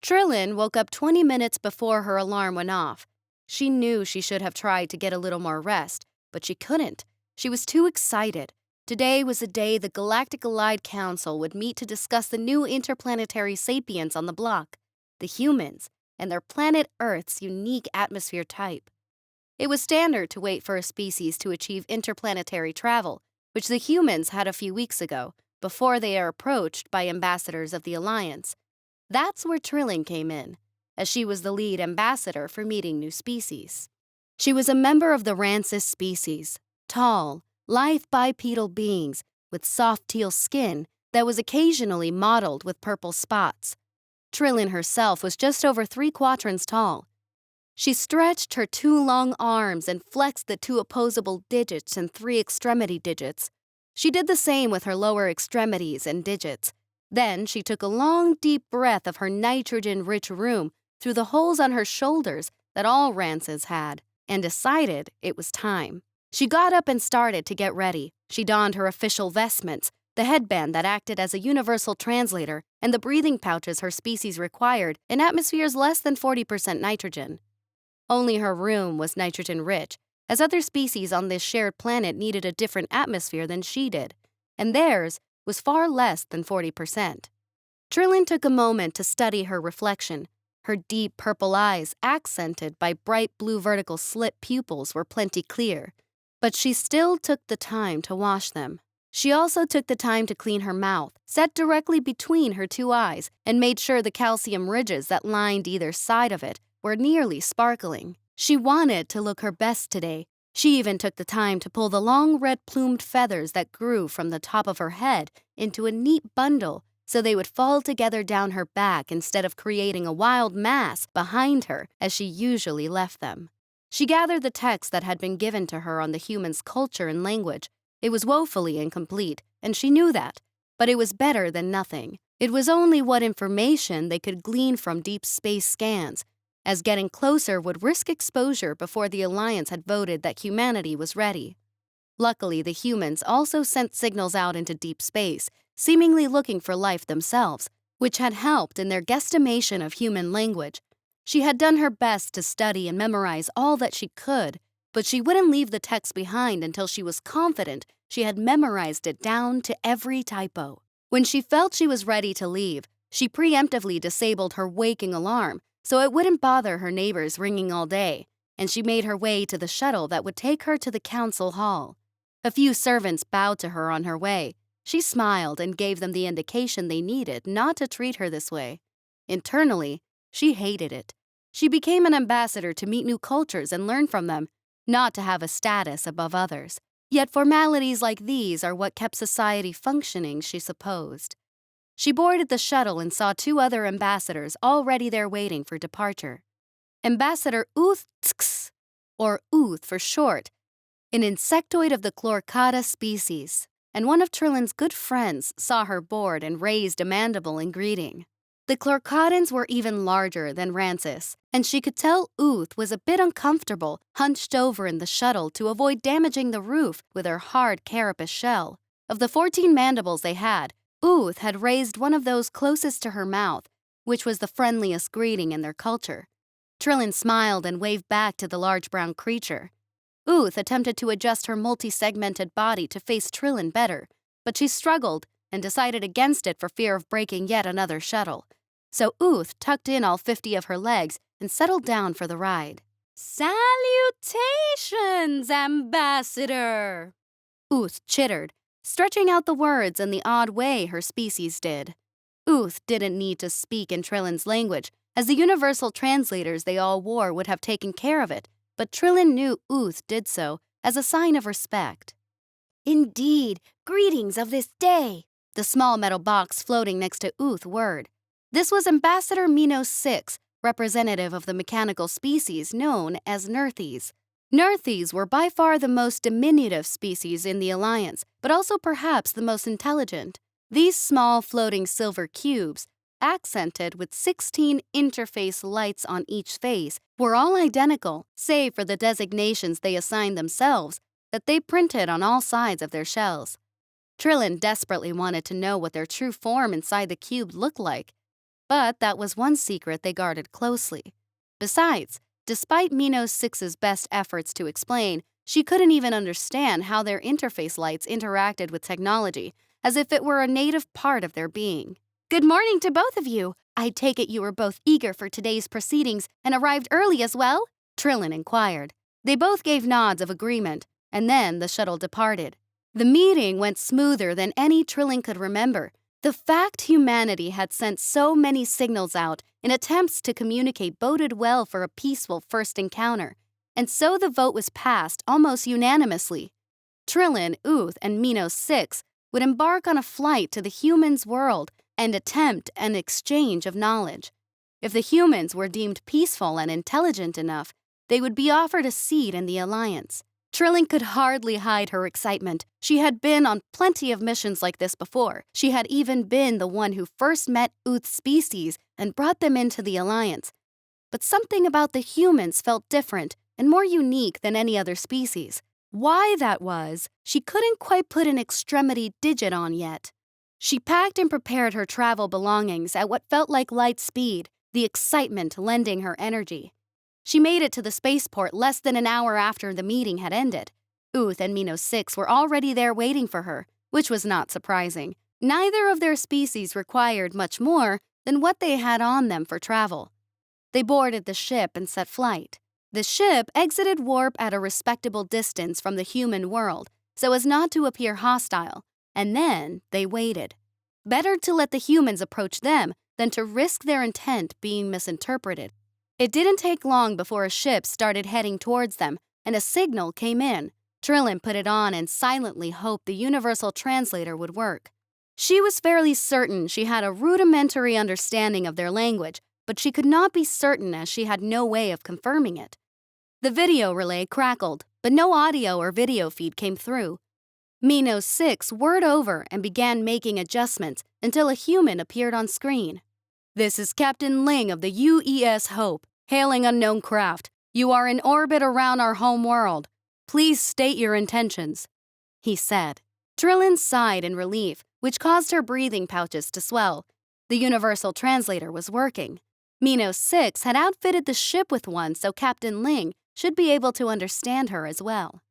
Trillin woke up 20 minutes before her alarm went off. She knew she should have tried to get a little more rest, but she couldn't. She was too excited. Today was the day the Galactic Allied Council would meet to discuss the new interplanetary sapients on the block, the humans, and their planet Earth's unique atmosphere type. It was standard to wait for a species to achieve interplanetary travel, which the humans had a few weeks ago, before they are approached by ambassadors of the Alliance. That's where Trillin came in, as she was the lead ambassador for meeting new species. She was a member of the Rancis species, tall, lithe bipedal beings with soft teal skin that was occasionally mottled with purple spots. Trillin herself was just over 3 quadrants tall. She stretched her 2 long arms and flexed the 2 opposable digits and 3 extremity digits. She did the same with her lower extremities and digits. Then she took a long, deep breath of her nitrogen-rich room through the holes on her shoulders that all Rances had, and decided it was time. She got up and started to get ready. She donned her official vestments, the headband that acted as a universal translator, and the breathing pouches her species required in atmospheres less than 40% nitrogen. Only her room was nitrogen-rich, as other species on this shared planet needed a different atmosphere than she did, and theirs was far less than 40%. Trillin took a moment to study her reflection. Her deep purple eyes, accented by bright blue vertical slit pupils, were plenty clear, but she still took the time to wash them. She also took the time to clean her mouth, set directly between her 2 eyes, and made sure the calcium ridges that lined either side of it were nearly sparkling. She wanted to look her best today. She even took the time to pull the long red-plumed feathers that grew from the top of her head into a neat bundle so they would fall together down her back instead of creating a wild mass behind her as she usually left them. She gathered the text that had been given to her on the humans' culture and language. It was woefully incomplete, and she knew that, but it was better than nothing. It was only what information they could glean from deep space scans, as getting closer would risk exposure before the Alliance had voted that humanity was ready. Luckily, the humans also sent signals out into deep space, seemingly looking for life themselves, which had helped in their guesstimation of human language. She had done her best to study and memorize all that she could, but she wouldn't leave the text behind until she was confident she had memorized it down to every typo. When she felt she was ready to leave, she preemptively disabled her waking alarm so it wouldn't bother her neighbors ringing all day, and she made her way to the shuttle that would take her to the council hall. A few servants bowed to her on her way. She smiled and gave them the indication they needed not to treat her this way. Internally, she hated it. She became an ambassador to meet new cultures and learn from them, not to have a status above others. Yet formalities like these are what kept society functioning, she supposed. She boarded the shuttle and saw 2 other ambassadors already there waiting for departure. Ambassador Uthx, or Uth for short, an insectoid of the Chlorcata species, and one of Trillin's good friends saw her board and raised a mandible in greeting. The Chlorcatans were even larger than Rancis, and she could tell Uth was a bit uncomfortable, hunched over in the shuttle to avoid damaging the roof with her hard carapace shell. Of the 14 mandibles they had raised one of those closest to her mouth, which was the friendliest greeting in their culture. Trillin smiled and waved back to the large brown creature. Uth attempted to adjust her multi-segmented body to face Trillin better, but she struggled and decided against it for fear of breaking yet another shuttle. So Uth tucked in all 50 of her legs and settled down for the ride. "Salutations, Ambassador!" Uth chittered, stretching out the words in the odd way her species did. Uth didn't need to speak in Trillin's language, as the universal translators they all wore would have taken care of it, but Trillin knew Uth did so as a sign of respect. "Indeed, greetings of this day," the small metal box floating next to Uth whirred. This was Ambassador Minos 6, representative of the mechanical species known as Nerthes. Nerthes were by far the most diminutive species in the Alliance, but also perhaps the most intelligent. These small floating silver cubes, accented with 16 interface lights on each face, were all identical, save for the designations they assigned themselves that they printed on all sides of their shells. Trillin desperately wanted to know what their true form inside the cube looked like. But that was one secret they guarded closely. Besides, despite Minos 6's best efforts to explain, she couldn't even understand how their interface lights interacted with technology, as if it were a native part of their being. Good morning to both of you. I take it you were both eager for today's proceedings and arrived early as well? Trillin inquired. They both gave nods of agreement, and then the shuttle departed. The meeting went smoother than any Trillin could remember. The fact humanity had sent so many signals out in attempts to communicate boded well for a peaceful first encounter, and so the vote was passed almost unanimously. Trillin, Uth, and Minos 6 would embark on a flight to the humans' world and attempt an exchange of knowledge. If the humans were deemed peaceful and intelligent enough, they would be offered a seat in the alliance. Trillin could hardly hide her excitement. She had been on plenty of missions like this before. She had even been the one who first met Uth's species and brought them into the alliance. But something about the humans felt different and more unique than any other species. Why that was, she couldn't quite put an extremity digit on yet. She packed and prepared her travel belongings at what felt like light speed, the excitement lending her energy. She made it to the spaceport less than an hour after the meeting had ended. Uth and Minos 6 were already there waiting for her, which was not surprising. Neither of their species required much more than what they had on them for travel. They boarded the ship and set flight. The ship exited warp at a respectable distance from the human world, so as not to appear hostile, and then they waited. Better to let the humans approach them than to risk their intent being misinterpreted. It didn't take long before a ship started heading towards them, and a signal came in. Trillin put it on and silently hoped the universal translator would work. She was fairly certain she had a rudimentary understanding of their language, but she could not be certain as she had no way of confirming it. The video relay crackled, but no audio or video feed came through. Minos 6 whirred over and began making adjustments until a human appeared on screen. This is Captain Ling of the UES Hope, hailing unknown craft. You are in orbit around our home world. Please state your intentions, he said. Trillin sighed in relief, which caused her breathing pouches to swell. The universal translator was working. Minos 6 had outfitted the ship with one, so Captain Ling should be able to understand her as well.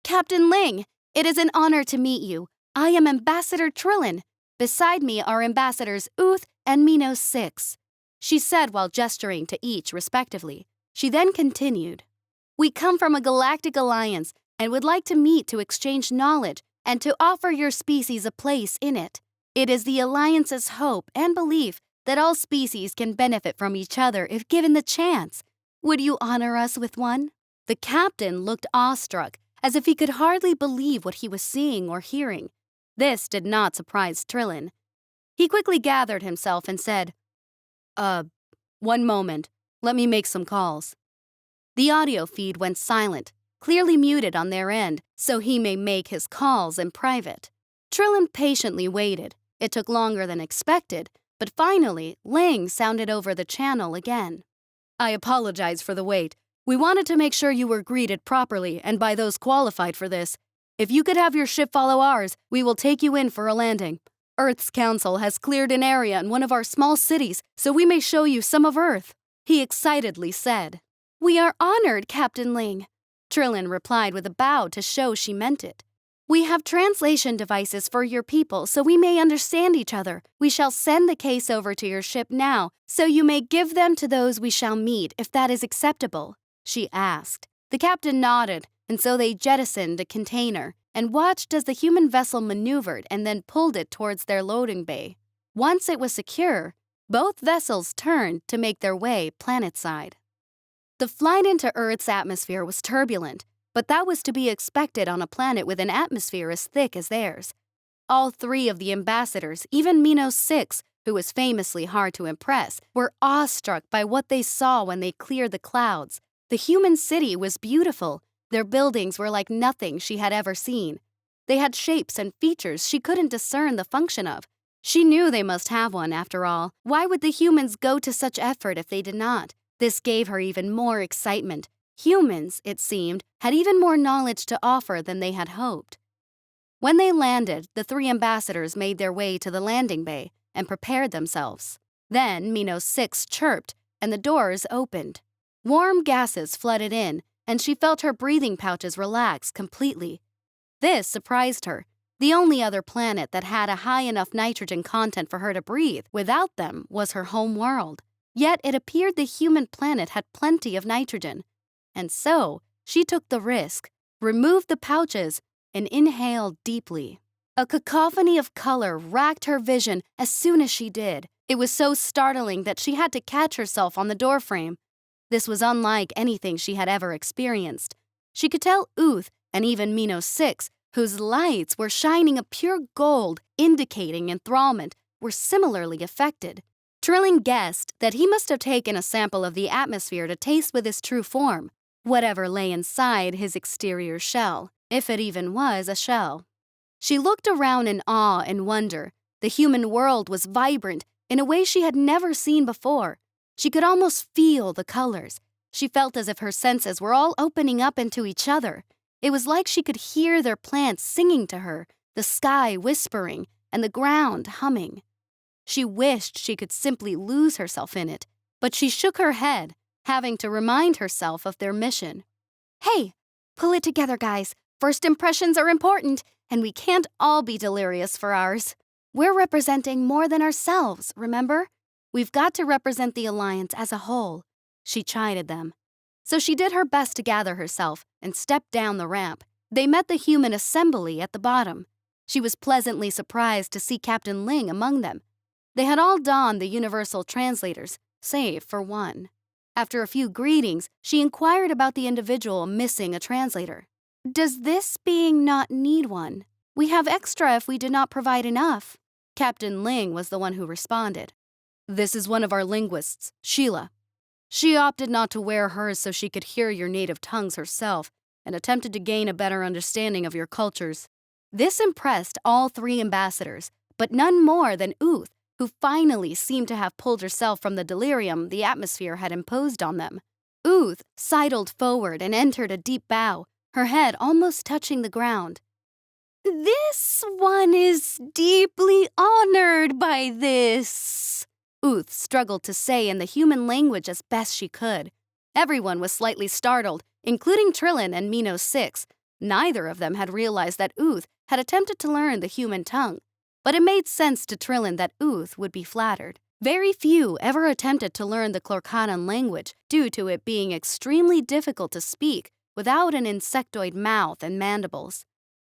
Captain Ling, it is an honor to meet you. I am Ambassador Trillin. Beside me are Ambassadors Uth and Minos 6, she said while gesturing to each respectively. She then continued, We come from a galactic alliance and would like to meet to exchange knowledge and to offer your species a place in it. It is the alliance's hope and belief that all species can benefit from each other if given the chance. Would you honor us with one? The captain looked awestruck, as if he could hardly believe what he was seeing or hearing. This did not surprise Trillin. He quickly gathered himself and said, one moment. Let me make some calls. The audio feed went silent, clearly muted on their end, so he may make his calls in private. Trillin patiently waited. It took longer than expected, but finally, Ling sounded over the channel again. I apologize for the wait. We wanted to make sure you were greeted properly and by those qualified for this. If you could have your ship follow ours, we will take you in for a landing. Earth's council has cleared an area in one of our small cities, so we may show you some of Earth, he excitedly said. We are honored, Captain Ling, Trillin replied with a bow to show she meant it. We have translation devices for your people so we may understand each other. We shall send the case over to your ship now, so you may give them to those we shall meet if that is acceptable, she asked. The captain nodded, and so they jettisoned a container and watched as the human vessel maneuvered and then pulled it towards their loading bay. Once it was secure, both vessels turned to make their way planetside. The flight into Earth's atmosphere was turbulent, but that was to be expected on a planet with an atmosphere as thick as theirs. All three of the ambassadors, even Minos 6, who was famously hard to impress, were awestruck by what they saw when they cleared the clouds. The human city was beautiful. Their buildings were like nothing she had ever seen. They had shapes and features she couldn't discern the function of. She knew they must have one, after all. Why would the humans go to such effort if they did not? This gave her even more excitement. Humans, it seemed, had even more knowledge to offer than they had hoped. When they landed, the three ambassadors made their way to the landing bay and prepared themselves. Then Minos 6 chirped, and the doors opened. Warm gases flooded in, and she felt her breathing pouches relax completely. This surprised her. The only other planet that had a high enough nitrogen content for her to breathe without them was her home world. Yet it appeared the human planet had plenty of nitrogen. And so, she took the risk, removed the pouches, and inhaled deeply. A cacophony of color racked her vision as soon as she did. It was so startling that she had to catch herself on the doorframe. This was unlike anything she had ever experienced. She could tell Uth, and even Minos 6, whose lights were shining a pure gold, indicating enthrallment, were similarly affected. Trillin guessed that he must have taken a sample of the atmosphere to taste with his true form, whatever lay inside his exterior shell, if it even was a shell. She looked around in awe and wonder. The human world was vibrant in a way she had never seen before. She could almost feel the colors. She felt as if her senses were all opening up into each other. It was like she could hear their plants singing to her, the sky whispering, and the ground humming. She wished she could simply lose herself in it, but she shook her head, having to remind herself of their mission. Hey, pull it together, guys. First impressions are important, and we can't all be delirious for ours. We're representing more than ourselves, remember? We've got to represent the Alliance as a whole. She chided them. So she did her best to gather herself and stepped down the ramp. They met the human assembly at the bottom. She was pleasantly surprised to see Captain Ling among them. They had all donned the universal translators, save for one. After a few greetings, she inquired about the individual missing a translator. Does this being not need one? We have extra if we did not provide enough. Captain Ling was the one who responded. This is one of our linguists, Sheila. She opted not to wear hers so she could hear your native tongues herself and attempted to gain a better understanding of your cultures. This impressed all three ambassadors, but none more than Uth, who finally seemed to have pulled herself from the delirium the atmosphere had imposed on them. Uth sidled forward and entered a deep bow, her head almost touching the ground. This one is deeply honored by this, Uth struggled to say in the human language as best she could. Everyone was slightly startled, including Trillin and Minos 6. Neither of them had realized that Uth had attempted to learn the human tongue, but it made sense to Trillin that Uth would be flattered. Very few ever attempted to learn the Clorcanan language due to it being extremely difficult to speak without an insectoid mouth and mandibles.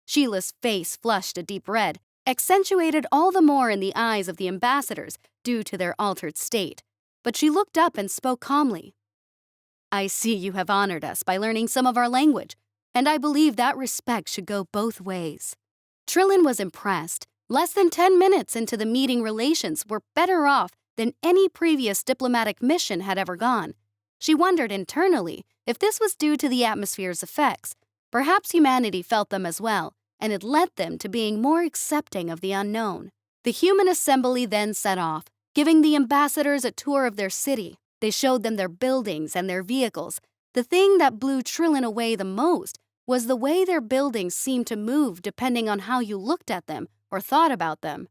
Sheila's face flushed a deep red, accentuated all the more in the eyes of the ambassadors due to their altered state. But she looked up and spoke calmly. I see you have honored us by learning some of our language, and I believe that respect should go both ways. Trillin was impressed. Less than 10 minutes into the meeting, relations were better off than any previous diplomatic mission had ever gone. She wondered internally if this was due to the atmosphere's effects. Perhaps humanity felt them as well, and it led them to being more accepting of the unknown. The human assembly then set off, giving the ambassadors a tour of their city. They showed them their buildings and their vehicles. The thing that blew Trillin away the most was the way their buildings seemed to move depending on how you looked at them or thought about them.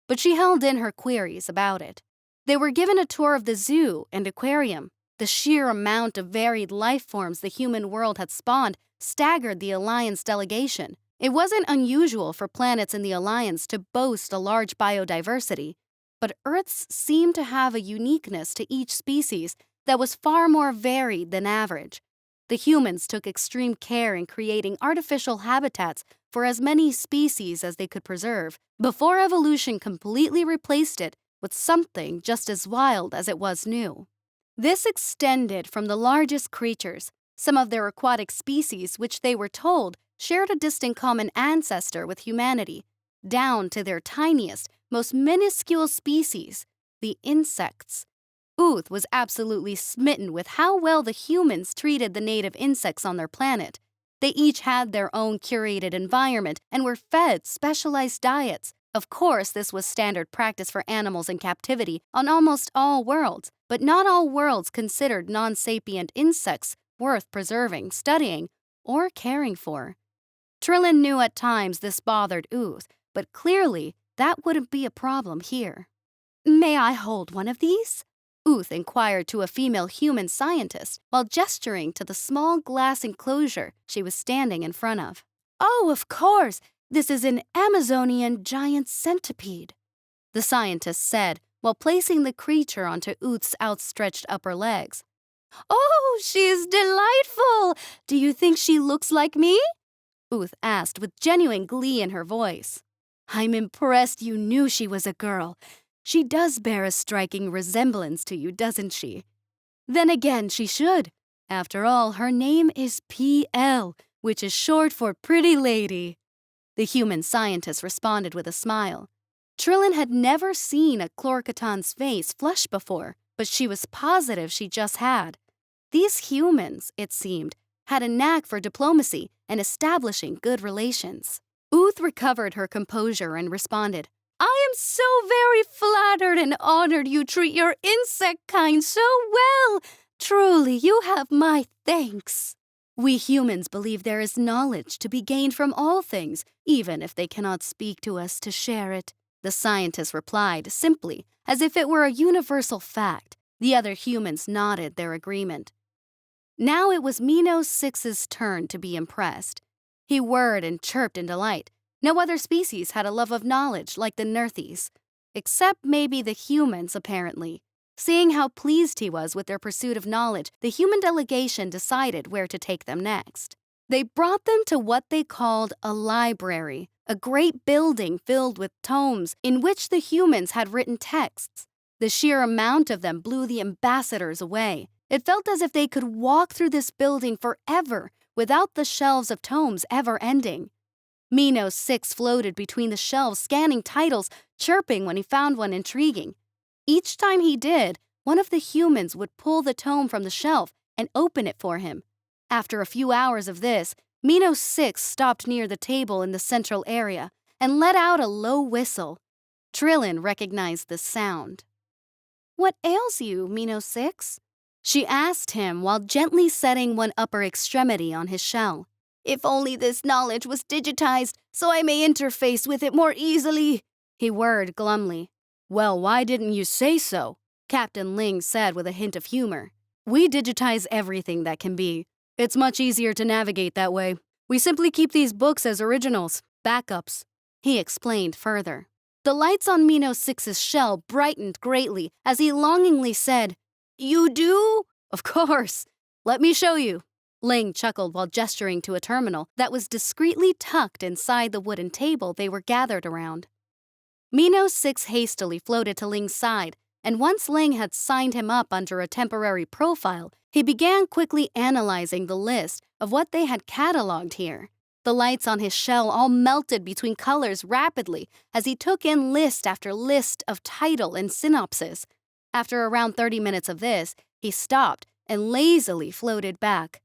But she held in her queries about it. They were given a tour of the zoo and aquarium. The sheer amount of varied life forms the human world had spawned staggered the Alliance delegation. It wasn't unusual for planets in the Alliance to boast a large biodiversity, but Earth's seemed to have a uniqueness to each species that was far more varied than average. The humans took extreme care in creating artificial habitats for as many species as they could preserve, before evolution completely replaced it with something just as wild as it was new. This extended from the largest creatures, some of their aquatic species which they were told shared a distant common ancestor with humanity, down to their tiniest, most minuscule species, the insects. Uth was absolutely smitten with how well the humans treated the native insects on their planet. They each had their own curated environment and were fed specialized diets. Of course, this was standard practice for animals in captivity on almost all worlds, but not all worlds considered non-sapient insects worth preserving, studying, or caring for. Trillin knew at times this bothered Uth, but clearly that wouldn't be a problem here. May I hold one of these? Uth inquired to a female human scientist while gesturing to the small glass enclosure she was standing in front of. Oh, of course! This is an Amazonian giant centipede, the scientist said while placing the creature onto Uth's outstretched upper legs. Oh, she's delightful! Do you think she looks like me? Uth asked with genuine glee in her voice. I'm impressed you knew she was a girl. She does bear a striking resemblance to you, doesn't she? Then again, she should. After all, her name is PL, which is short for Pretty Lady. The human scientist responded with a smile. Trillin had never seen a Chlorcaton's face flush before, but she was positive she just had. These humans, it seemed, had a knack for diplomacy and establishing good relations. Uth recovered her composure and responded, I am so very flattered and honored you treat your insect kind so well. Truly, you have my thanks. We humans believe there is knowledge to be gained from all things, even if they cannot speak to us to share it. The scientist replied simply, as if it were a universal fact. The other humans nodded their agreement. Now it was Minos Six's turn to be impressed. He whirred and chirped in delight. No other species had a love of knowledge like the Nerthes, except maybe the humans, apparently. Seeing how pleased he was with their pursuit of knowledge, the human delegation decided where to take them next. They brought them to what they called a library, a great building filled with tomes in which the humans had written texts. The sheer amount of them blew the ambassadors away. It felt as if they could walk through this building forever without the shelves of tomes ever ending. Minos Six floated between the shelves, scanning titles, chirping when he found one intriguing. Each time he did, one of the humans would pull the tome from the shelf and open it for him. After a few hours of this, Minos Six stopped near the table in the central area and let out a low whistle. Trillin recognized the sound. What ails you, Minos Six? She asked him while gently setting one upper extremity on his shell. If only this knowledge was digitized so I may interface with it more easily, he whirred glumly. Well, why didn't you say so? Captain Ling said with a hint of humor. We digitize everything that can be. It's much easier to navigate that way. We simply keep these books as originals, backups. He explained further. The lights on Minos Six's shell brightened greatly as he longingly said, You do? Of course. Let me show you. Ling chuckled while gesturing to a terminal that was discreetly tucked inside the wooden table they were gathered around. Minos Six hastily floated to Ling's side, and once Ling had signed him up under a temporary profile, he began quickly analyzing the list of what they had cataloged here. The lights on his shell all melted between colors rapidly as he took in list after list of title and synopsis. After around 30 minutes of this, he stopped and lazily floated back.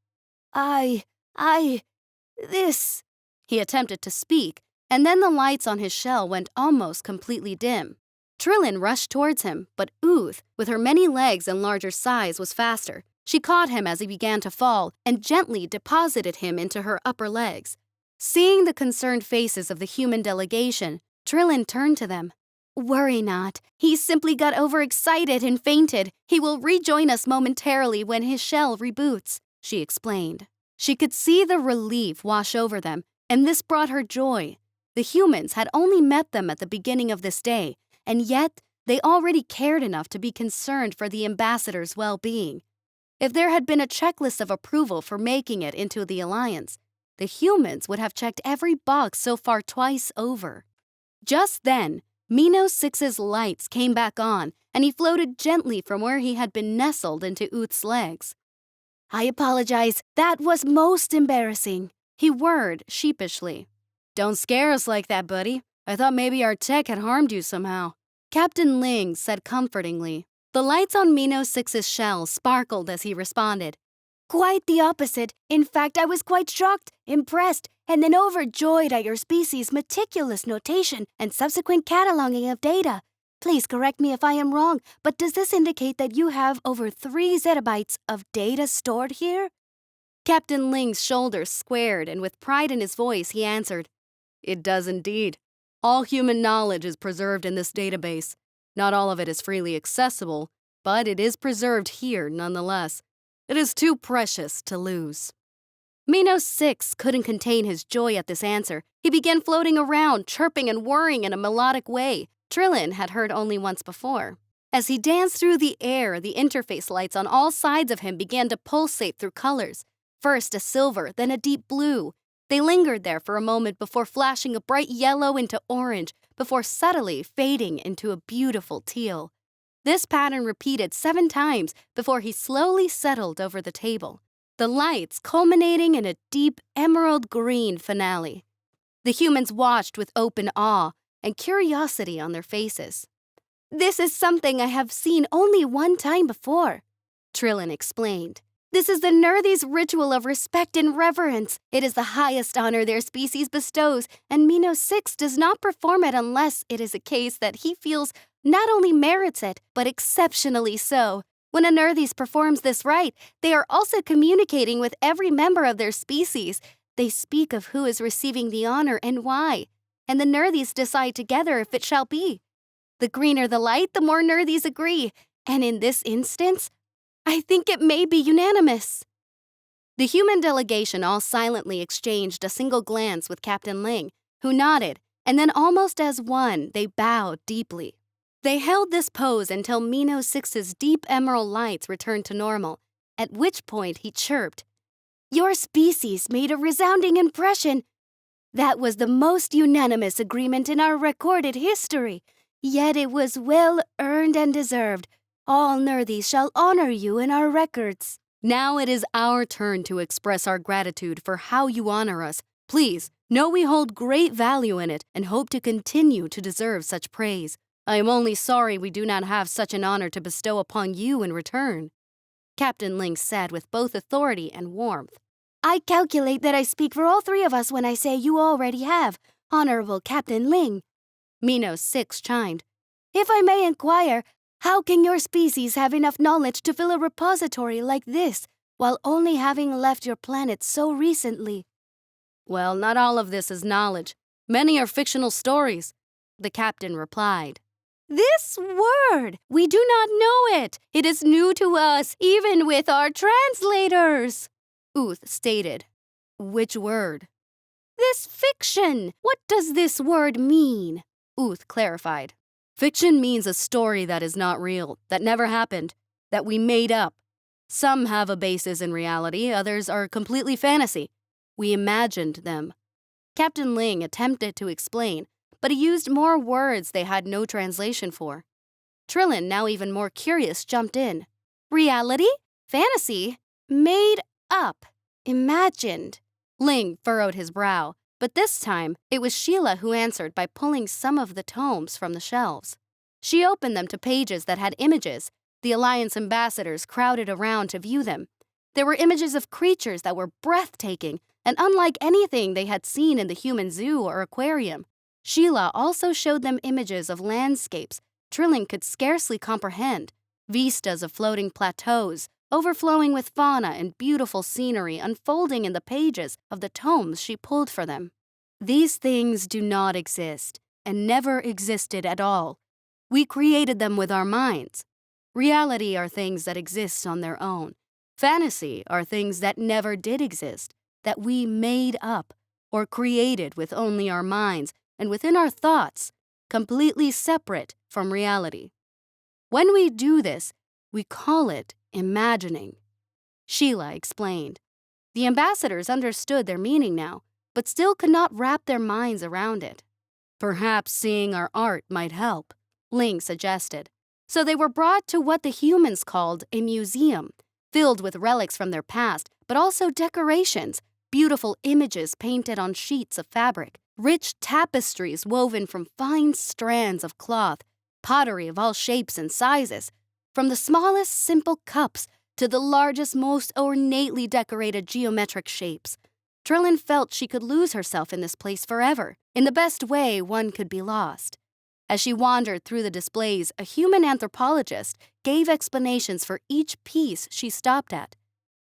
This. He attempted to speak, and then the lights on his shell went almost completely dim. Trillin rushed towards him, but Uth, with her many legs and larger size, was faster. She caught him as he began to fall and gently deposited him into her upper legs. Seeing the concerned faces of the human delegation, Trillin turned to them. Worry not. He simply got overexcited and fainted. He will rejoin us momentarily when his shell reboots, she explained. She could see the relief wash over them, and this brought her joy. The humans had only met them at the beginning of this day, and yet they already cared enough to be concerned for the ambassador's well-being. If there had been a checklist of approval for making it into the alliance, the humans would have checked every box so far twice over. Just then, Minos Six's lights came back on, and he floated gently from where he had been nestled into Uth's legs. I apologize. That was most embarrassing, he whirred sheepishly. Don't scare us like that, buddy. I thought maybe our tech had harmed you somehow. Captain Ling said comfortingly. The lights on Minos Six's shell sparkled as he responded. Quite the opposite. In fact, I was quite shocked, impressed, and then overjoyed at your species' meticulous notation and subsequent cataloging of data. Please correct me if I am wrong, but does this indicate that you have over 3 zettabytes of data stored here? Captain Ling's shoulders squared, and with pride in his voice, he answered, It does indeed. All human knowledge is preserved in this database. Not all of it is freely accessible, but it is preserved here nonetheless. It is too precious to lose. Minos 6 couldn't contain his joy at this answer. He began floating around, chirping and whirring in a melodic way Trillin had heard only once before. As he danced through the air, the interface lights on all sides of him began to pulsate through colors. First a silver, then a deep blue. They lingered there for a moment before flashing a bright yellow into orange, before subtly fading into a beautiful teal. This pattern repeated 7 times before he slowly settled over the table, the lights culminating in a deep emerald green finale. The humans watched with open awe and curiosity on their faces. "This is something I have seen only one time before," Trillin explained. "This is the Nerthies' ritual of respect and reverence. It is the highest honor their species bestows, and Minos 6 does not perform it unless it is a case that he feels not only merits it, but exceptionally so. When a Nerthies performs this rite, they are also communicating with every member of their species. They speak of who is receiving the honor and why, and the Nerthies decide together if it shall be. The greener the light, the more Nerthies agree, and in this instance, I think it may be unanimous." The human delegation all silently exchanged a single glance with Captain Ling, who nodded, and then almost as one, they bowed deeply. They held this pose until Minos 6's deep emerald lights returned to normal, at which point he chirped, "Your species made a resounding impression. That was the most unanimous agreement in our recorded history, yet it was well earned and deserved. All Nerthies shall honor you in our records." "Now it is our turn to express our gratitude for how you honor us. Please, know we hold great value in it and hope to continue to deserve such praise. I am only sorry we do not have such an honor to bestow upon you in return," Captain Ling said with both authority and warmth. "I calculate that I speak for all 3 of us when I say you already have, Honorable Captain Ling," Minos 6 chimed. "If I may inquire, how can your species have enough knowledge to fill a repository like this while only having left your planet so recently?" "Well, not all of this is knowledge. Many are fictional stories," the captain replied. "This word! We do not know it. It is new to us, even with our translators," Uth stated. "Which word?" "This fiction. What does this word mean?" Uth clarified. "Fiction means a story that is not real, that never happened, that we made up. Some have a basis in reality, others are completely fantasy. We imagined them." Captain Ling attempted to explain, but he used more words they had no translation for. Trillin, now even more curious, jumped in. "Reality? Fantasy? Made up? Imagined?" Ling furrowed his brow, but this time it was Sheila who answered by pulling some of the tomes from the shelves. She opened them to pages that had images. The Alliance ambassadors crowded around to view them. There were images of creatures that were breathtaking and unlike anything they had seen in the human zoo or aquarium. Sheila also showed them images of landscapes Trillin could scarcely comprehend, vistas of floating plateaus, overflowing with fauna and beautiful scenery unfolding in the pages of the tomes she pulled for them. "These things do not exist, and never existed at all. We created them with our minds. Reality are things that exist on their own. Fantasy are things that never did exist, that we made up or created with only our minds and within our thoughts, completely separate from reality. When we do this, we call it imagining," Sheila explained. The ambassadors understood their meaning now, but still could not wrap their minds around it. "Perhaps seeing our art might help," Ling suggested. So they were brought to what the humans called a museum, filled with relics from their past, but also decorations, beautiful images painted on sheets of fabric, rich tapestries woven from fine strands of cloth, pottery of all shapes and sizes, from the smallest simple cups to the largest, most ornately decorated geometric shapes. Trillin felt she could lose herself in this place forever, in the best way one could be lost. As she wandered through the displays, a human anthropologist gave explanations for each piece she stopped at.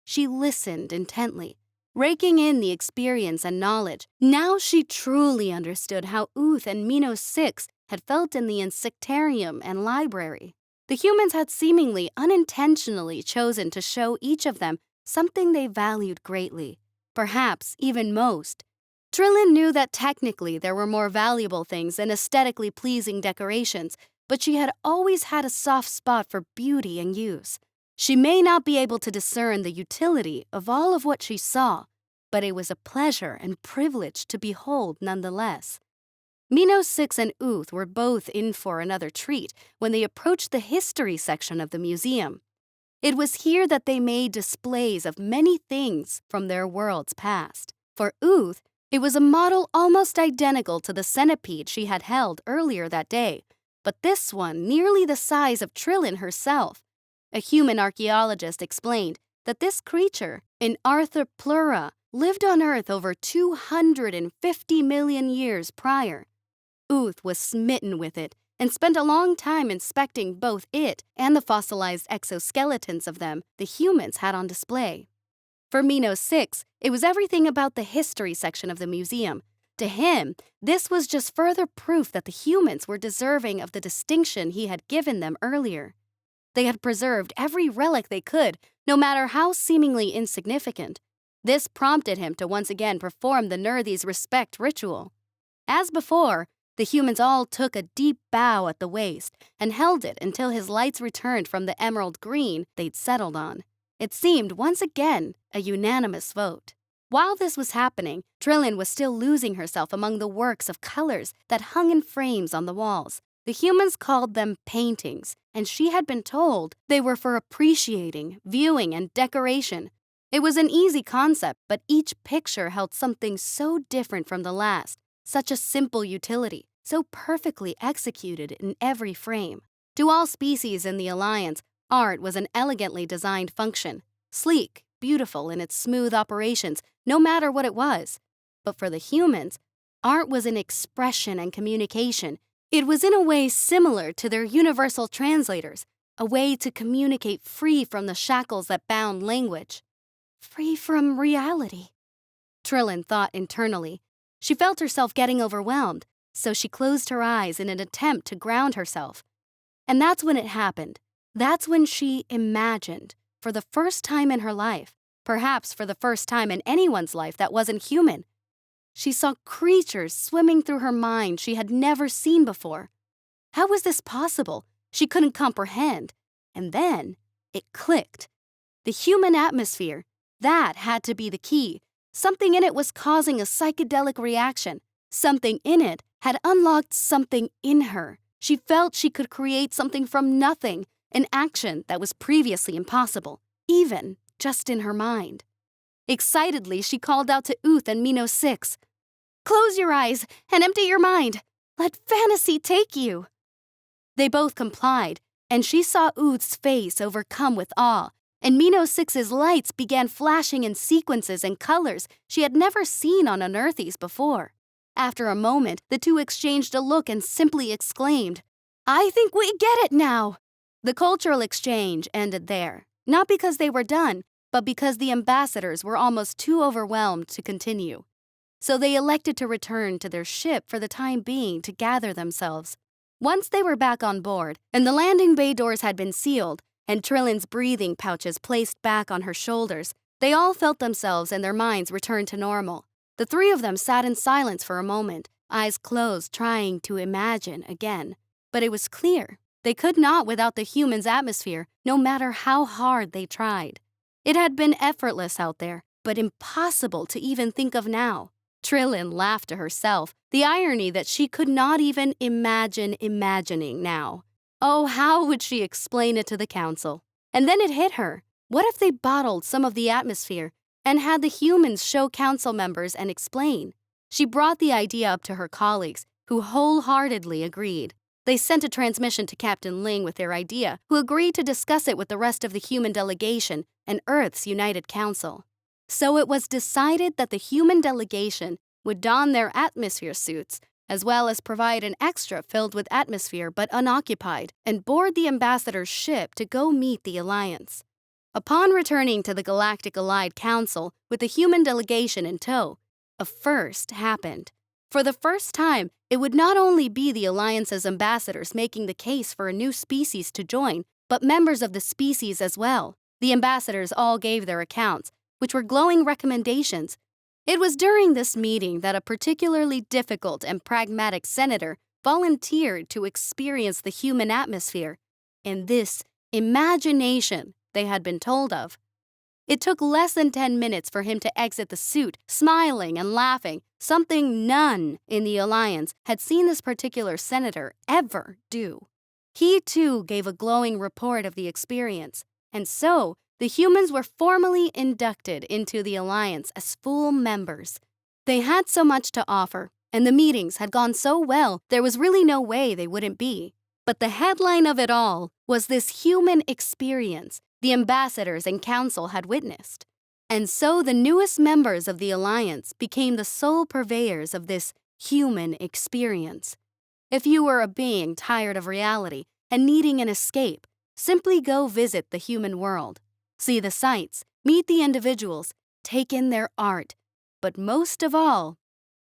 She listened intently, raking in the experience and knowledge. Now she truly understood how Uth and Minos 6 had felt in the insectarium and library. The humans had seemingly unintentionally chosen to show each of them something they valued greatly, perhaps even most. Trillin knew that technically there were more valuable things than aesthetically pleasing decorations, but she had always had a soft spot for beauty and use. She may not be able to discern the utility of all of what she saw, but it was a pleasure and privilege to behold nonetheless. Minos 6 and Uth were both in for another treat when they approached the history section of the museum. It was here that they made displays of many things from their world's past. For Uth, it was a model almost identical to the centipede she had held earlier that day, but this one nearly the size of Trillin herself. A human archaeologist explained that this creature, an arthropleura, lived on Earth over 250 million years prior. Uth was smitten with it and spent a long time inspecting both it and the fossilized exoskeletons of them the humans had on display. For Minos 6, it was everything about the history section of the museum. To him, this was just further proof that the humans were deserving of the distinction he had given them earlier. They had preserved every relic they could, no matter how seemingly insignificant. This prompted him to once again perform the Nerthi's respect ritual. As before, the humans all took a deep bow at the waist and held it until his lights returned from the emerald green they'd settled on. It seemed once again a unanimous vote. While this was happening, Trillin was still losing herself among the works of colors that hung in frames on the walls. The humans called them paintings, and she had been told they were for appreciating, viewing, and decoration. It was an easy concept, but each picture held something so different from the last, such a simple utility, so perfectly executed in every frame. To all species in the Alliance, art was an elegantly designed function, sleek, beautiful in its smooth operations, no matter what it was. But for the humans, art was an expression and communication. It was in a way similar to their universal translators, a way to communicate free from the shackles that bound language. Free from reality, Trillin thought internally. She felt herself getting overwhelmed, so she closed her eyes in an attempt to ground herself. And that's when it happened. That's when she imagined, for the first time in her life, perhaps for the first time in anyone's life that wasn't human. She saw creatures swimming through her mind she had never seen before. How was this possible? She couldn't comprehend. And then it clicked. The human atmosphere, that had to be the key. Something in it was causing a psychedelic reaction. Something in it had unlocked something in her. She felt she could create something from nothing, an action that was previously impossible, even just in her mind. Excitedly, she called out to Uth and Minos 6. "Close your eyes and empty your mind. Let fantasy take you." They both complied, and she saw Uth's face overcome with awe, and Minos 6's lights began flashing in sequences and colors she had never seen on Unearthes before. After a moment, the two exchanged a look and simply exclaimed, "I think we get it now." The cultural exchange ended there, not because they were done, but because the ambassadors were almost too overwhelmed to continue. So they elected to return to their ship for the time being to gather themselves. Once they were back on board, and the landing bay doors had been sealed, and Trillin's breathing pouches placed back on her shoulders, they all felt themselves and their minds return to normal. The three of them sat in silence for a moment, eyes closed, trying to imagine again. But it was clear. They could not without the human's atmosphere, no matter how hard they tried. It had been effortless out there, but impossible to even think of now. Trillin laughed to herself, the irony that she could not even imagine imagining now. Oh, how would she explain it to the council? And then it hit her. What if they bottled some of the atmosphere and had the humans show council members and explain? She brought the idea up to her colleagues, who wholeheartedly agreed. They sent a transmission to Captain Ling with their idea, who agreed to discuss it with the rest of the human delegation and Earth's United Council. So it was decided that the human delegation would don their atmosphere suits, as well as provide an extra filled with atmosphere but unoccupied, and board the ambassador's ship to go meet the Alliance. Upon returning to the Galactic Allied Council with the human delegation in tow, a first happened. For the first time, it would not only be the Alliance's ambassadors making the case for a new species to join, but members of the species as well. The ambassadors all gave their accounts, which were glowing recommendations. It was during this meeting that a particularly difficult and pragmatic senator volunteered to experience the human atmosphere and this imagination they had been told of. It took less than 10 minutes for him to exit the suit, smiling and laughing, something none in the Alliance had seen this particular senator ever do. He, too, gave a glowing report of the experience, and so the humans were formally inducted into the Alliance as full members. They had so much to offer, and the meetings had gone so well there was really no way they wouldn't be. But the headline of it all was this human experience the ambassadors and council had witnessed. And so the newest members of the Alliance became the sole purveyors of this human experience. If you were a being tired of reality and needing an escape, simply go visit the human world. See the sights, meet the individuals, take in their art, but most of all,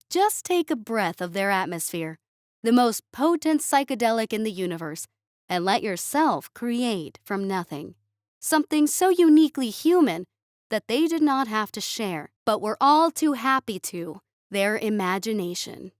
just take a breath of their atmosphere, the most potent psychedelic in the universe, and let yourself create from nothing. Something so uniquely human that they did not have to share, but were all too happy to, their imagination.